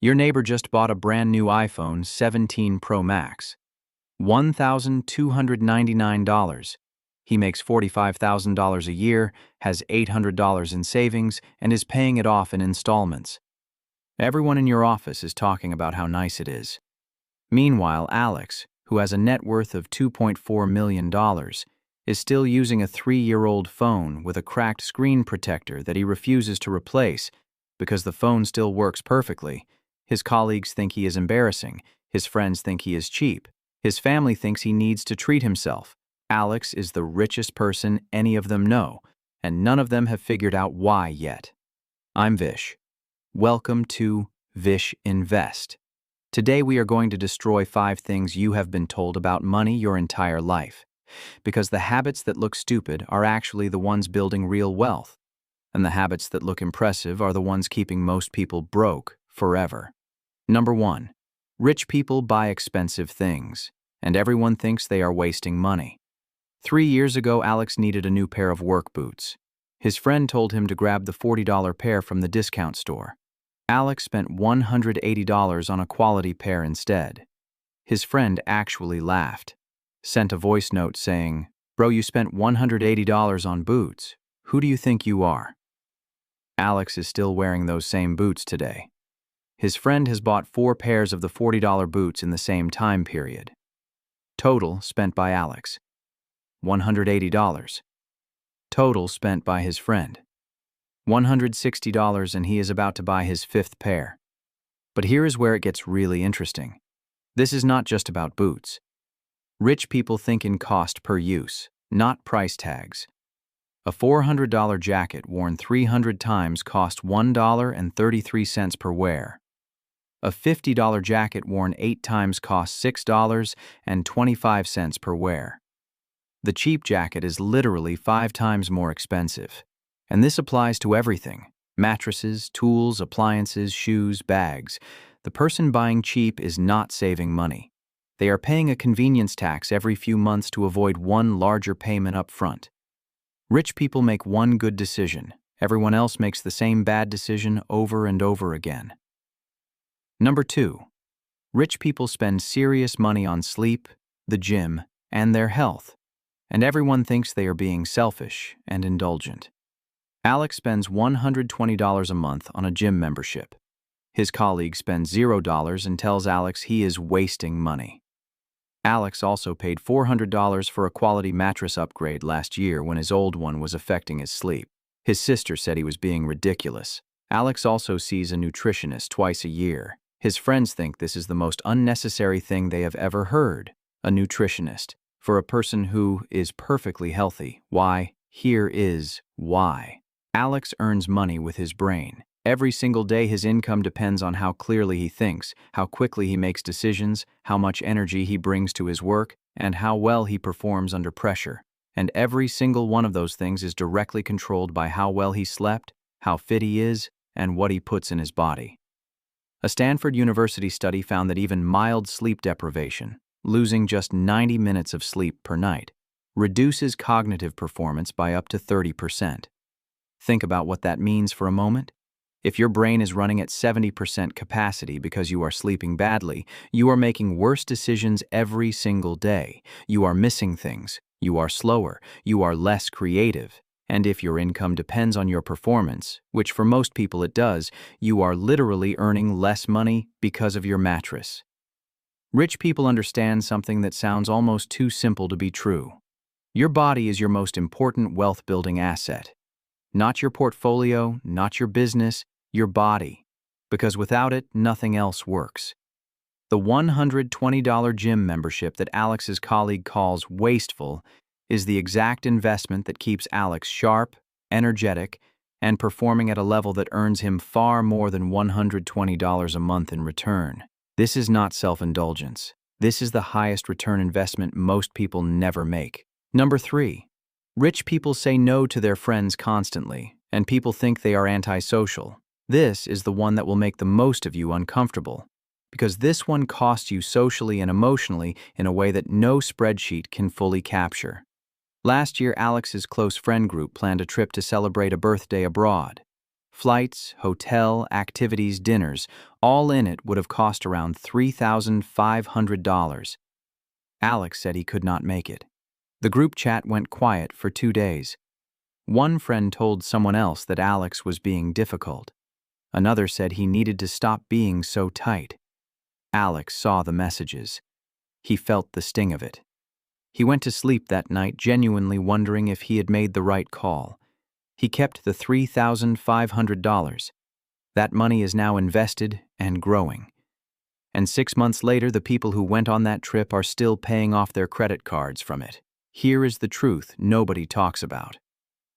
Your neighbor just bought a brand new iPhone 17 Pro Max. $1,299. He makes $45,000 a year, has $800 in savings, and is paying it off in installments. Everyone in your office is talking about how nice it is. Meanwhile, Alex, who has a net worth of $2.4 million, is still using a 3-year-old phone with a cracked screen protector that he refuses to replace because the phone still works perfectly. His colleagues think he is embarrassing. His friends think he is cheap. His family thinks he needs to treat himself. Alex is the richest person any of them know, and none of them have figured out why yet. I'm Vish. Welcome to Vish Invest. Today we are going to destroy 5 things you have been told about money your entire life. Because the habits that look stupid are actually the ones building real wealth, and the habits that look impressive are the ones keeping most people broke forever. Number 1. Rich people buy expensive things, and everyone thinks they are wasting money. 3 years ago, Alex needed a new pair of work boots. His friend told him to grab the $40 pair from the discount store. Alex spent $180 on a quality pair instead. His friend actually laughed, sent a voice note saying, "Bro, you spent $180 on boots. Who do you think you are?" Alex is still wearing those same boots today. His friend has bought 4 pairs of the $40 boots in the same time period. Total spent by Alex, $180. Total spent by his friend, $160, and he is about to buy his 5th pair. But here is where it gets really interesting. This is not just about boots. Rich people think in cost per use, not price tags. A $400 jacket worn 300 times cost $1.33 per wear. A $50 jacket worn 8 times costs $6.25 per wear. The cheap jacket is literally 5 times more expensive. And this applies to everything: mattresses, tools, appliances, shoes, bags. The person buying cheap is not saving money. They are paying a convenience tax every few months to avoid one larger payment up front. Rich people make one good decision. Everyone else makes the same bad decision over and over again. Number 2. Rich people spend serious money on sleep, the gym, and their health, and everyone thinks they are being selfish and indulgent. Alex spends $120 a month on a gym membership. His colleague spends $0 and tells Alex he is wasting money. Alex also paid $400 for a quality mattress upgrade last year when his old one was affecting his sleep. His sister said he was being ridiculous. Alex also sees a nutritionist twice a year. His friends think this is the most unnecessary thing they have ever heard: a nutritionist. For a person who is perfectly healthy. Why? Here is why. Alex earns money with his brain. Every single day his income depends on how clearly he thinks, how quickly he makes decisions, how much energy he brings to his work, and how well he performs under pressure. And every single one of those things is directly controlled by how well he slept, how fit he is, and what he puts in his body. A Stanford University study found that even mild sleep deprivation, losing just 90 minutes of sleep per night, reduces cognitive performance by up to 30%. Think about what that means for a moment. If your brain is running at 70% capacity because you are sleeping badly, you are making worse decisions every single day. You are missing things. You are slower. You are less creative. And if your income depends on your performance, which for most people it does, you are literally earning less money because of your mattress. Rich people understand something that sounds almost too simple to be true. Your body is your most important wealth-building asset. Not your portfolio, not your business, your body. Because without it, nothing else works. The $120 gym membership that Alex's colleague calls wasteful is the exact investment that keeps Alex sharp, energetic, and performing at a level that earns him far more than $120 a month in return. This is not self-indulgence. This is the highest return investment most people never make. Number 3. Rich people say no to their friends constantly, and people think they are antisocial. This is the one that will make the most of you uncomfortable, because this one costs you socially and emotionally in a way that no spreadsheet can fully capture. Last year, Alex's close friend group planned a trip to celebrate a birthday abroad. Flights, hotel, activities, dinners, all in it would have cost around $3,500. Alex said he could not make it. The group chat went quiet for 2 days. One friend told someone else that Alex was being difficult. Another said he needed to stop being so tight. Alex saw the messages. He felt the sting of it. He went to sleep that night genuinely wondering if he had made the right call. He kept the $3,500. That money is now invested and growing. And 6 months later, the people who went on that trip are still paying off their credit cards from it. Here is the truth nobody talks about.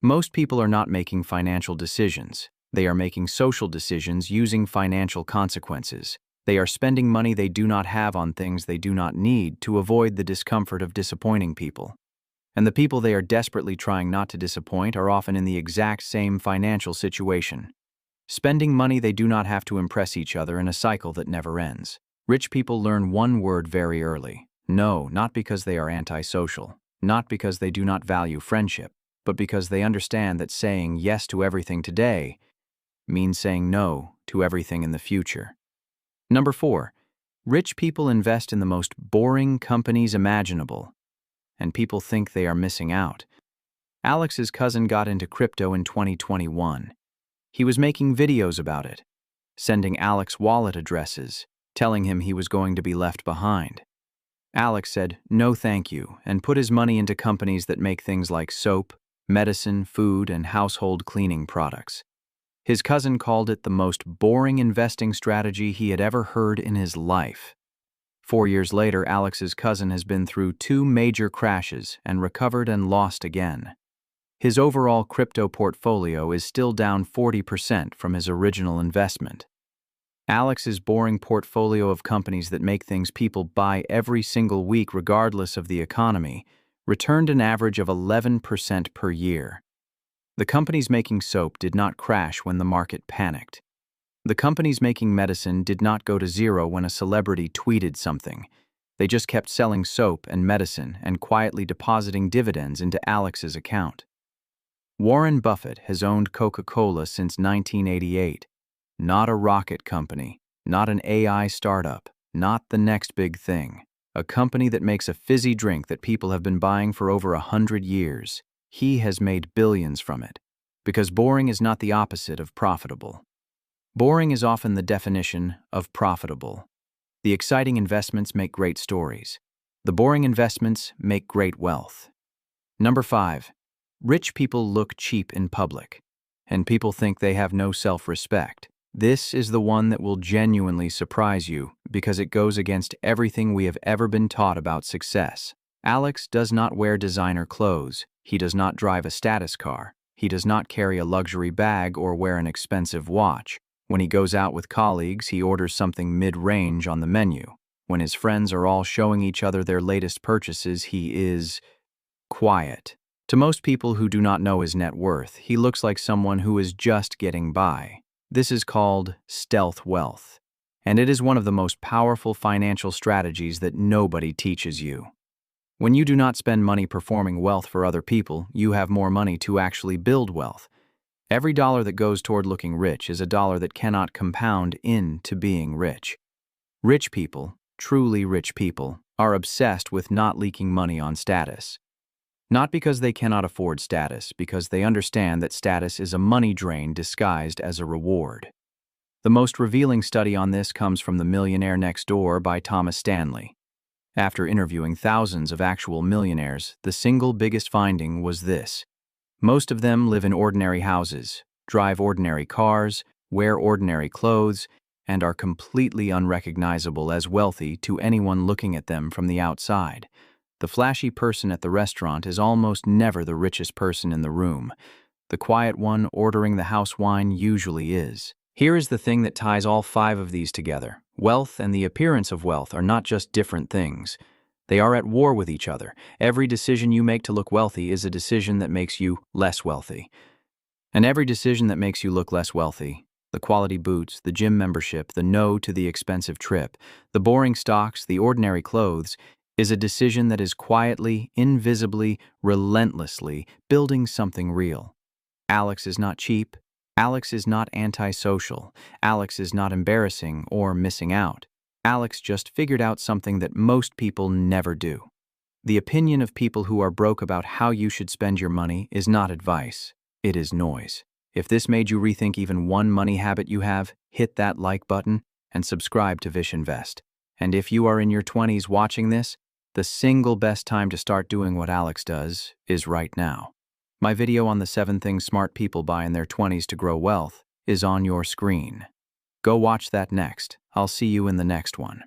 Most people are not making financial decisions. They are making social decisions using financial consequences. They are spending money they do not have on things they do not need to avoid the discomfort of disappointing people. And the people they are desperately trying not to disappoint are often in the exact same financial situation. Spending money they do not have to impress each other in a cycle that never ends. Rich people learn one word very early. No, not because they are antisocial, not because they do not value friendship, but because they understand that saying yes to everything today means saying no to everything in the future. Number 4, rich people invest in the most boring companies imaginable, and people think they are missing out. Alex's cousin got into crypto in 2021. He was making videos about it, sending Alex wallet addresses, telling him he was going to be left behind. Alex said, "No thank you," and put his money into companies that make things like soap, medicine, food, and household cleaning products. His cousin called it the most boring investing strategy he had ever heard in his life. 4 years later, Alex's cousin has been through 2 major crashes and recovered and lost again. His overall crypto portfolio is still down 40% from his original investment. Alex's boring portfolio of companies that make things people buy every single week regardless of the economy returned an average of 11% per year. The companies making soap did not crash when the market panicked. The companies making medicine did not go to zero when a celebrity tweeted something. They just kept selling soap and medicine and quietly depositing dividends into Alex's account. Warren Buffett has owned Coca-Cola since 1988. Not a rocket company, not an AI startup, not the next big thing. A company that makes a fizzy drink that people have been buying for over 100 years. He has made billions from it, because boring is not the opposite of profitable. Boring is often the definition of profitable. The exciting investments make great stories. The boring investments make great wealth. Number 5, rich people look cheap in public, and people think they have no self-respect. This is the one that will genuinely surprise you because it goes against everything we have ever been taught about success. Alex does not wear designer clothes. He does not drive a status car. He does not carry a luxury bag or wear an expensive watch. When he goes out with colleagues, he orders something mid-range on the menu. When his friends are all showing each other their latest purchases, he is quiet. To most people who do not know his net worth, he looks like someone who is just getting by. This is called stealth wealth, and it is one of the most powerful financial strategies that nobody teaches you. When you do not spend money performing wealth for other people, you have more money to actually build wealth. Every dollar that goes toward looking rich is a dollar that cannot compound into being rich. Rich people, truly rich people, are obsessed with not leaking money on status. Not because they cannot afford status, because they understand that status is a money drain disguised as a reward. The most revealing study on this comes from The Millionaire Next Door by Thomas Stanley. After interviewing thousands of actual millionaires, the single biggest finding was this: most of them live in ordinary houses, drive ordinary cars, wear ordinary clothes, and are completely unrecognizable as wealthy to anyone looking at them from the outside. The flashy person at the restaurant is almost never the richest person in the room. The quiet one ordering the house wine usually is. Here is the thing that ties all 5 of these together. Wealth and the appearance of wealth are not just different things. They are at war with each other. Every decision you make to look wealthy is a decision that makes you less wealthy. And every decision that makes you look less wealthy, the quality boots, the gym membership, the no to the expensive trip, the boring stocks, the ordinary clothes, is a decision that is quietly, invisibly, relentlessly building something real. Alex is not cheap. Alex is not antisocial. Alex is not embarrassing or missing out. Alex just figured out something that most people never do. The opinion of people who are broke about how you should spend your money is not advice. It is noise. If this made you rethink even one money habit you have, hit that like button and subscribe to Vish Invest. And if you are in your 20s watching this, the single best time to start doing what Alex does is right now. My video on the 7 things smart people buy in their 20s to grow wealth is on your screen. Go watch that next. I'll see you in the next one.